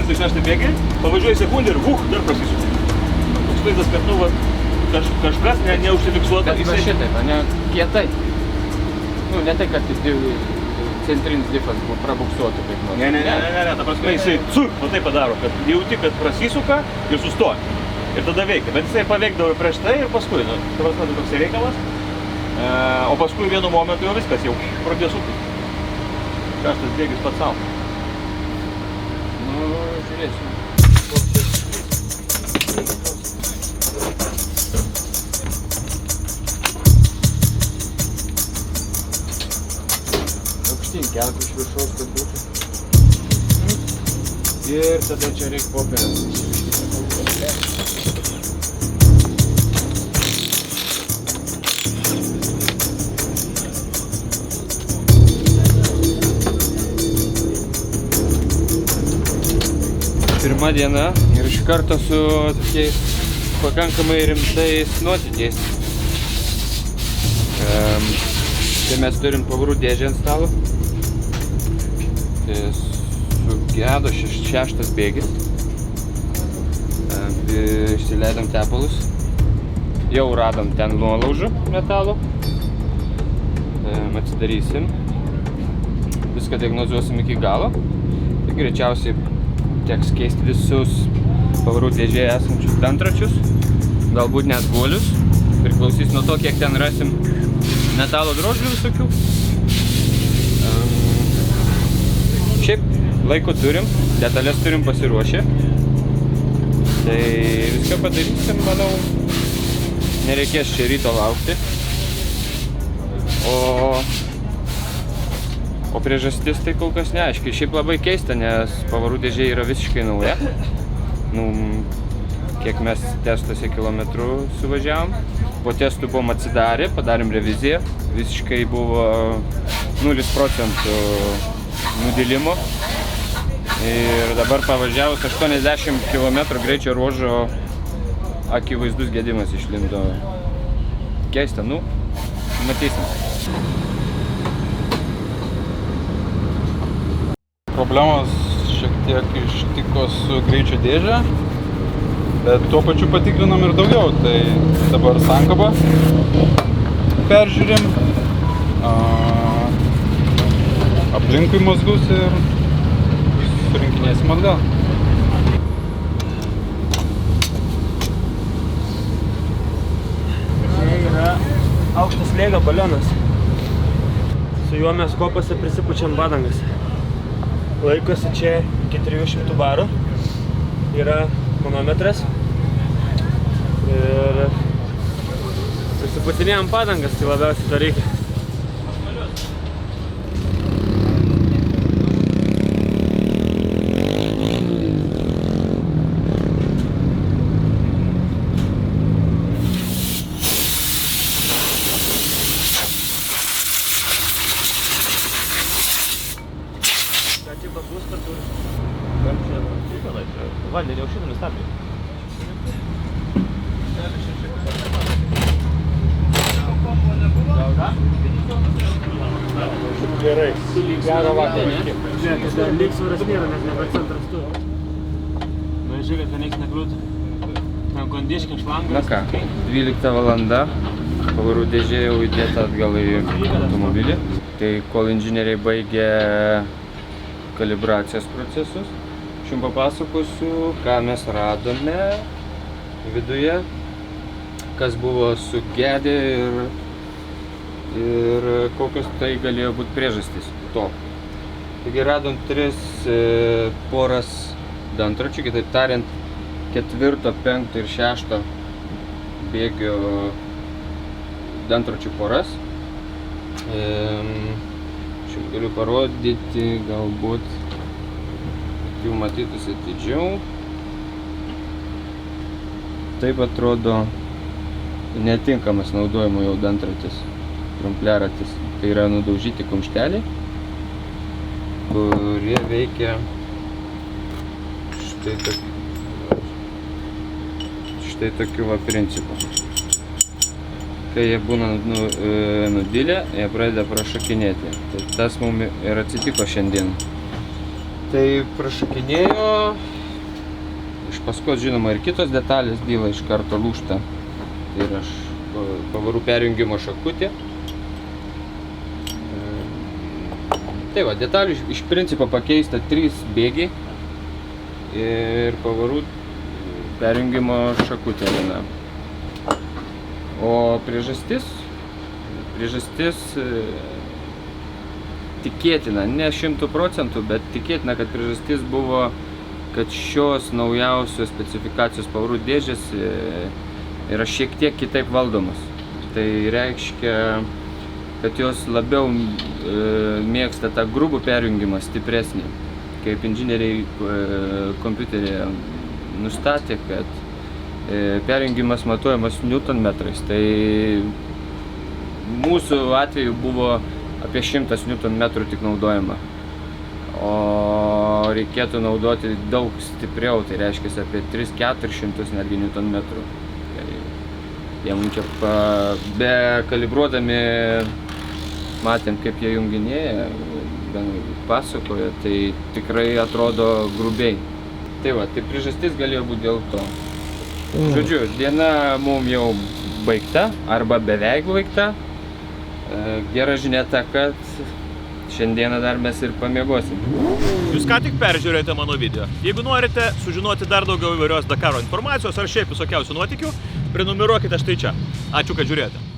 5-6 bėgį, pavažiuoji sekundę ir dar prasisuka. Toks vaizdas, kad kažkas neužsifiksuota. Bet va šitaip, ne kietai. Ne tai, kad centrinis difas prabuksuotų kaip nors. Ne, ta prasme jisai va tai padaro, kad jauti, kad prasisuka ir sustoja. Ir tada veikia, bet jisai paveikdavo prieš tai ir paskui, ta prasme, toks reikalas. O paskui vienu momentu jau viskas jau pradėjo sukti. Šeštas bėgis pats savo. Nu, žiūrėsim. Aukštyn kelk iš viršaus, kad būtų. Ir tada čia reikia popierės. Pirma diena ir iš karto su tokiais pakankamai rimtais nuotykiais. Tai mes turim pavarų dėžę ant stalo. Tai sugedo šeštas bėgis. Išsileidom tepalus. Jau radom ten nuolaužų metalo. Atsidarysim. Viską diagnozuosim iki galo. Tai greičiausiai teks keisti visus pavarų dėžėje esančius dantračius, galbūt net guolius. Priklausys nuo to, kiek ten rasim metalo drožlių visokių. Šiaip laiko turim, detalės turim pasiruošę. Tai viską padarysim, manau, nereikės čia ryto laukti. O priežastis tai kol kas neaiškiai. Šiaip labai keista, nes pavarų dėžė yra visiškai nauja. Kiek mes testuose kilometrų suvažiavom. Po testų buvom atsidarę, padarėm reviziją. Visiškai buvo 0% nudilimo. Ir dabar pavažiavus 80 km greičio ruožo akivaizdus gedimas išlindo. Keista, matysim. Problemos šiek tiek ištiko su greičio dėže, bet tuo pačiu patikrinom ir daugiau. Tai dabar sankabą peržiūrim, aplinkui mazgus ir surinkinėsim atgal. Čia yra aukštas slėgio balionas. Su juo mes kopose prisipučiam padangas. Laikosi čia iki 300 barų, yra manometras ir susiputinėjom padangas, tai labiausiai to reikia. Vandenį aušinami stabdžiai. Gerai. Gero vakaro. Liks varas nėra, nes nebe centras tu. Žiūrėk, kad nieks nekliūtų. Ten kondiškink šlangas. Na ką, 12 valanda. Pavarų dėžė jau įdėta atgal į automobilį. Tai kol inžinieriai baigė kalibracijos procesus, aš jums papasakosiu, ką mes radome viduje, kas buvo sugedę ir kokios tai galėjo būti priežastys to. Taigi radom 3 poras dantračių, kitaip tariant 4, 5 ir 6 bėgio dantračių poras. Aš jums galiu parodyti, galbūt jau matytųsi atidžiau. Taip atrodo netinkamas naudojimo jau dantratis, krumpliaratis. Tai yra nudaužyti kumšteliai, kurie veikia štai tokiu va principu. Kai jie būna nudilę, jie pradeda prašakinėti. Tai tas mums ir atsitiko šiandien. Tai prašakinėjo Iš paskos, žinoma, ir kitos detalės byla iš karto lūžta. Tai yra pavarų perjungimo šakutė. Tai va, detalių iš principo pakeista 3 bėgiai ir pavarų perjungimo šakutė viena. O priežastis tikėtina, ne 100%, bet tikėtina, kad priežastis buvo, kad šios naujausios specifikacijos pavarų dėžės yra šiek tiek kitaip valdomos. Tai reiškia, kad jos labiau mėgsta tą grubų perjungimą, stipresnį. Kaip inžinieriai kompiuteryje nustatė, kad perjungimas matuojamas newtonmetrais, tai mūsų atveju buvo apie 100 newtonmetrų tik naudojama. O reikėtų naudoti daug stipriau, tai reiškia apie 300-400 netgi newtonmetrų. Jie mums čia bekalibruodami matėm, kaip jie junginėja, pasakoja, tai tikrai atrodo grubiai. Tai va, tai priežastis galėjo būti dėl to. Žodžiu, diena mums jau baigta, arba beveik baigta. Gera žinia ta, kad šiandieną dar mes ir pamiegosim. Jūs ką tik peržiūrėjote mano video. Jeigu norite sužinoti dar daugiau įvairios Dakaro informacijos ar šiaip visokiausių nuotykių, prenumeruokite štai čia. Ačiū, kad žiūrėjote.